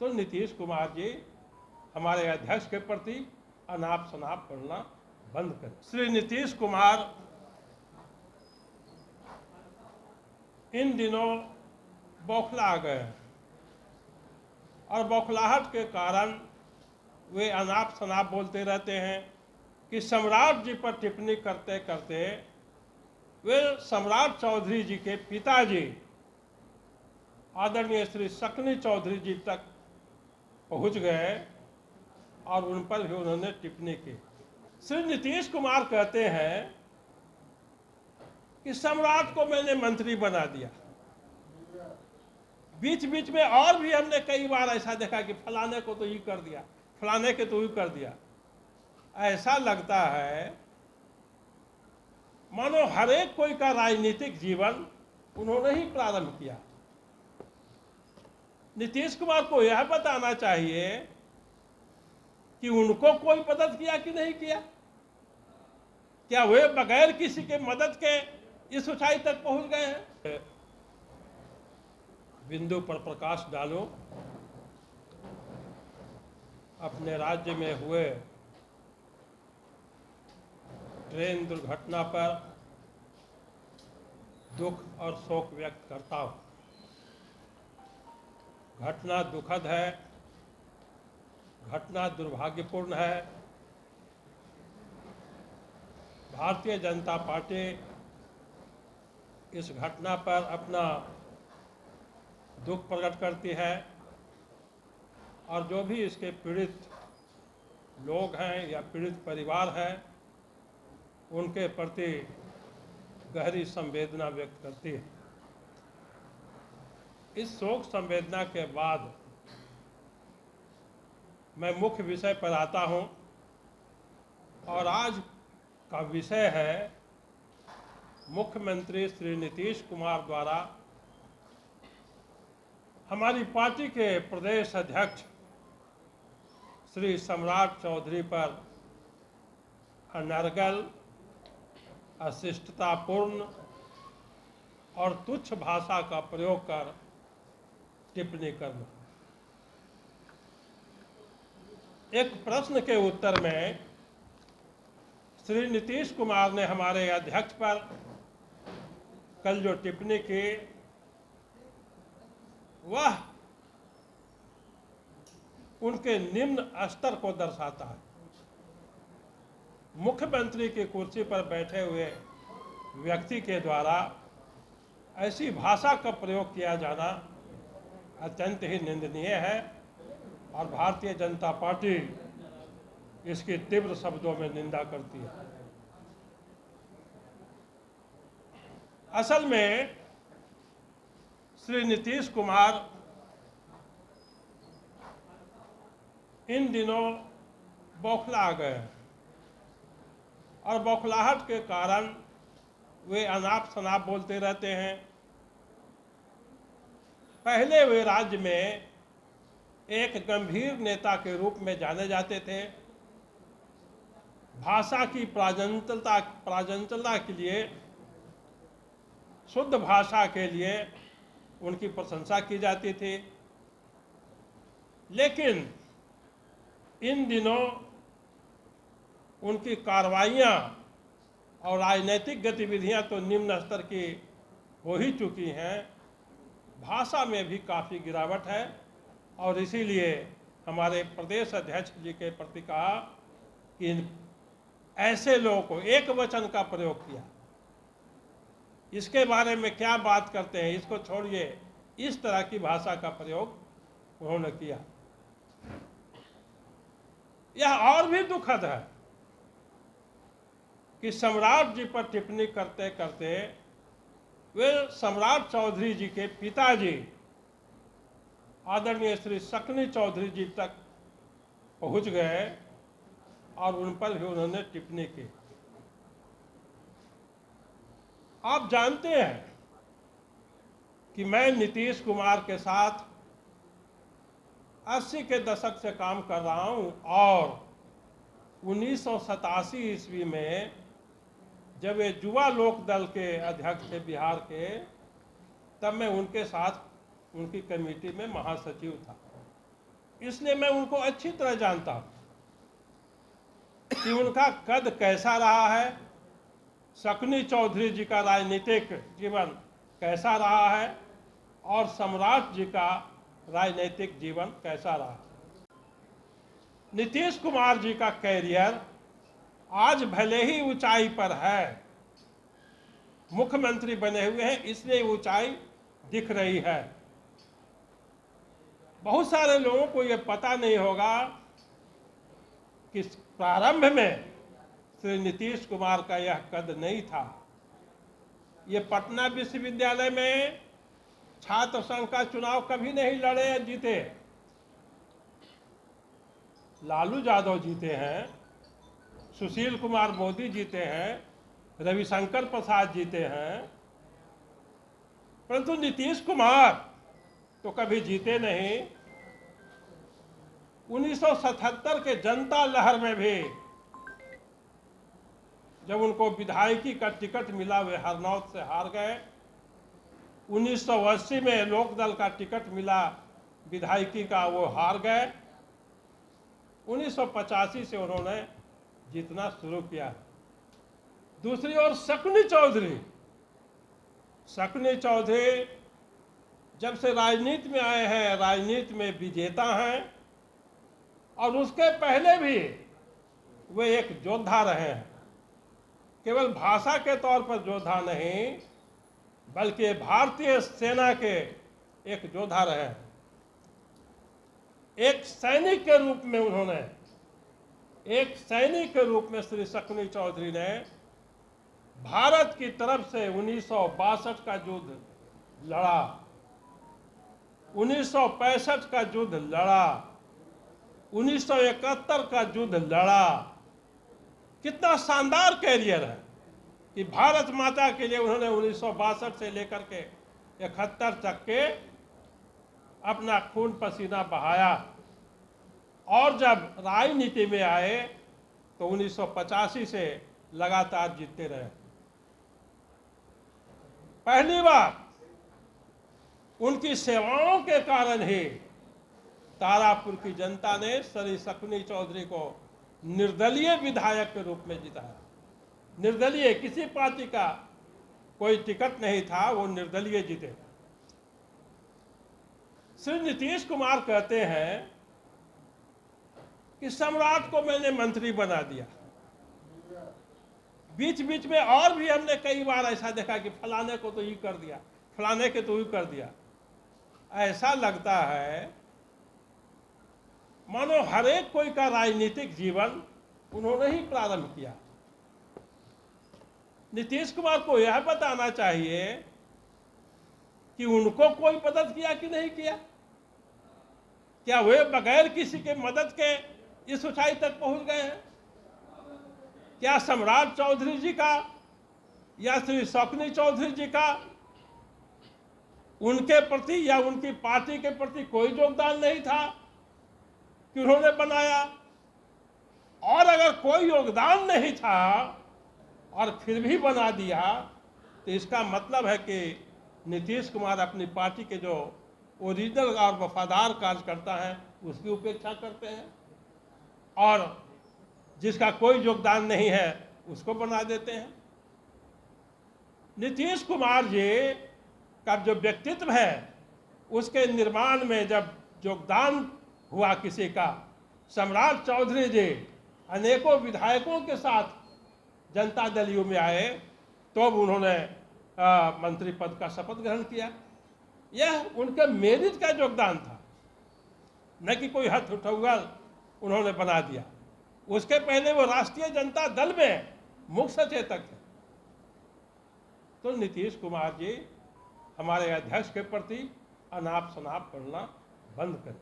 तो नीतीश कुमार जी हमारे अध्यक्ष के प्रति अनाप शनाप करना बंद करें। श्री नीतीश कुमार इन दिनों बौखला गए हैं और बौखलाहट के कारण वे अनाप शनाप बोलते रहते हैं कि सम्राट जी पर टिप्पणी करते करते वे सम्राट चौधरी जी के पिताजी आदरणीय श्री सकनी चौधरी जी तक पहुंच गए और उन पर भी उन्होंने टिप्पणी की। श्री नीतीश कुमार कहते हैं कि सम्राट को मैंने मंत्री बना दिया। बीच बीच में और भी हमने कई बार ऐसा देखा कि फलाने को तो ये कर दिया, फलाने के तो ये कर दिया। ऐसा लगता है मानो हर एक कोई का राजनीतिक जीवन उन्होंने ही प्रारंभ किया। नीतीश कुमार को यह बताना चाहिए कि उनको कोई मदद किया कि नहीं किया। क्या वे बगैर किसी के मदद के इस ऊंचाई तक पहुंच गए हैं? बिंदु पर प्रकाश डालो। अपने राज्य में हुए ट्रेन दुर्घटना पर दुख और शोक व्यक्त करता हूं। घटना दुखद है, घटना दुर्भाग्यपूर्ण है। भारतीय जनता पार्टी इस घटना पर अपना दुख प्रकट करती है और जो भी इसके पीड़ित लोग हैं या पीड़ित परिवार हैं उनके प्रति गहरी संवेदना व्यक्त करती है। इस शोक संवेदना के बाद मैं मुख्य विषय पर आता हूं और आज का विषय है मुख्यमंत्री श्री नीतीश कुमार द्वारा हमारी पार्टी के प्रदेश अध्यक्ष श्री सम्राट चौधरी पर अनर्गल, अशिष्टतापूर्ण और तुच्छ भाषा का प्रयोग कर टिप्पणी करना। एक प्रश्न के उत्तर में श्री नीतीश कुमार ने हमारे अध्यक्ष पर कल जो टिप्पणी की वह उनके निम्न स्तर को दर्शाता है। मुख्यमंत्री की कुर्सी पर बैठे हुए व्यक्ति के द्वारा ऐसी भाषा का प्रयोग किया जाना अत्यंत ही निंदनीय है और भारतीय जनता पार्टी इसकी तीव्र शब्दों में निंदा करती है। असल में श्री नीतीश कुमार इन दिनों बौखला गए हैं और बौखलाहट के कारण वे अनाप शनाप बोलते रहते हैं। पहले वे राज्य में एक गंभीर नेता के रूप में जाने जाते थे। भाषा की प्रांजलता के लिए, शुद्ध भाषा के लिए उनकी प्रशंसा की जाती थी। लेकिन इन दिनों उनकी कार्रवाइयाँ और राजनीतिक गतिविधियाँ तो निम्न स्तर की हो ही चुकी हैं, भाषा में भी काफ़ी गिरावट है और इसीलिए हमारे प्रदेश अध्यक्ष जी के प्रति कहा कि ऐसे लोगों को एक वचन का प्रयोग किया। इसके बारे में क्या बात करते हैं, इसको छोड़िए, इस तरह की भाषा का प्रयोग उन्होंने किया। यह और भी दुखद है कि सम्राट जी पर टिप्पणी करते करते वे सम्राट चौधरी जी के पिताजी आदरणीय श्री सकनी चौधरी जी तक पहुंच गए और उन पर भी उन्होंने टिप्पणी की। आप जानते हैं कि मैं नीतीश कुमार के साथ 80 के दशक से काम कर रहा हूं और 1987 ईस्वी में जब वे युवा लोक दल के अध्यक्ष थे बिहार के, तब मैं उनके साथ उनकी कमेटी में महासचिव था। इसलिए मैं उनको अच्छी तरह जानता हूं कि उनका कद कैसा रहा है, शकुनी चौधरी जी का राजनीतिक जीवन कैसा रहा है और सम्राट जी का राजनीतिक जीवन कैसा रहा। नीतीश कुमार जी का कैरियर आज भले ही ऊंचाई पर है, मुख्यमंत्री बने हुए हैं इसलिए ऊंचाई दिख रही है। बहुत सारे लोगों को यह पता नहीं होगा कि प्रारंभ में श्री नीतीश कुमार का यह कद नहीं था। ये पटना विश्वविद्यालय में छात्र संघ का चुनाव कभी नहीं लड़े या जीते। लालू यादव जीते हैं, सुशील कुमार मोदी जीते हैं, रविशंकर प्रसाद जीते हैं, परंतु नीतीश कुमार तो कभी जीते नहीं। 1977 के जनता लहर में भी जब उनको विधायकी का टिकट मिला वे हरनौत से हार गए। 1980 में लोकदल का टिकट मिला विधायकी का, वो हार गए। 1985 से उन्होंने जीतना शुरू किया। दूसरी ओर शकुनी चौधरी जब से राजनीति में आए हैं, राजनीति में विजेता हैं और उसके पहले भी वे एक योद्धा रहे हैं। केवल भाषा के तौर पर योद्धा नहीं बल्कि भारतीय सेना के एक योद्धा रहे हैं। एक सैनिक के रूप में श्री शकुनी चौधरी ने भारत की तरफ से 1962 का युद्ध लड़ा, 1965 का युद्ध लड़ा, 1971 का युद्ध लड़ा। कितना शानदार कैरियर है कि भारत माता के लिए उन्होंने 1962 से लेकर के 71 तक के अपना खून पसीना बहाया और जब राजनीति में आए तो 1985 से लगातार जीतते रहे। पहली बार उनकी सेवाओं के कारण ही तारापुर की जनता ने श्री शकुनी चौधरी को निर्दलीय विधायक के रूप में जिताया। निर्दलीय, किसी पार्टी का कोई टिकट नहीं था, वो निर्दलीय जीते। श्री नीतीश कुमार कहते हैं कि सम्राट को मैंने मंत्री बना दिया। बीच बीच में और भी हमने कई बार ऐसा देखा कि फलाने को तो ये कर दिया, फलाने के तो ये कर दिया। ऐसा लगता है मानो हर एक कोई का राजनीतिक जीवन उन्होंने ही प्रारंभ किया। नीतीश कुमार को यह बताना चाहिए कि उनको कोई मदद किया कि नहीं किया। क्या वे बगैर किसी के मदद के इस ऊंचाई तक पहुंच गए हैं? क्या सम्राट चौधरी जी का या श्री शकुनी चौधरी जी का उनके प्रति या उनकी पार्टी के प्रति कोई योगदान नहीं था कि उन्होंने बनाया? और अगर कोई योगदान नहीं था और फिर भी बना दिया तो इसका मतलब है कि नीतीश कुमार अपनी पार्टी के जो ओरिजिनल और वफादार कार्यकर्ता हैं उसकी उपेक्षा करते हैं और जिसका कोई योगदान नहीं है उसको बना देते हैं। नीतीश कुमार जी का जो व्यक्तित्व है उसके निर्माण में जब योगदान हुआ किसी का, सम्राट चौधरी जी अनेकों विधायकों के साथ जनता दल यू में आए तो उन्होंने मंत्री पद का शपथ ग्रहण किया। यह उनके मेरिट का योगदान था, न कि कोई हाथ उठौगल उन्होंने बना दिया। उसके पहले वो राष्ट्रीय जनता दल में मुख्य सचेतक थे। तो नीतीश कुमार जी हमारे अध्यक्ष के प्रति अनाप शनाप करना बंद करें।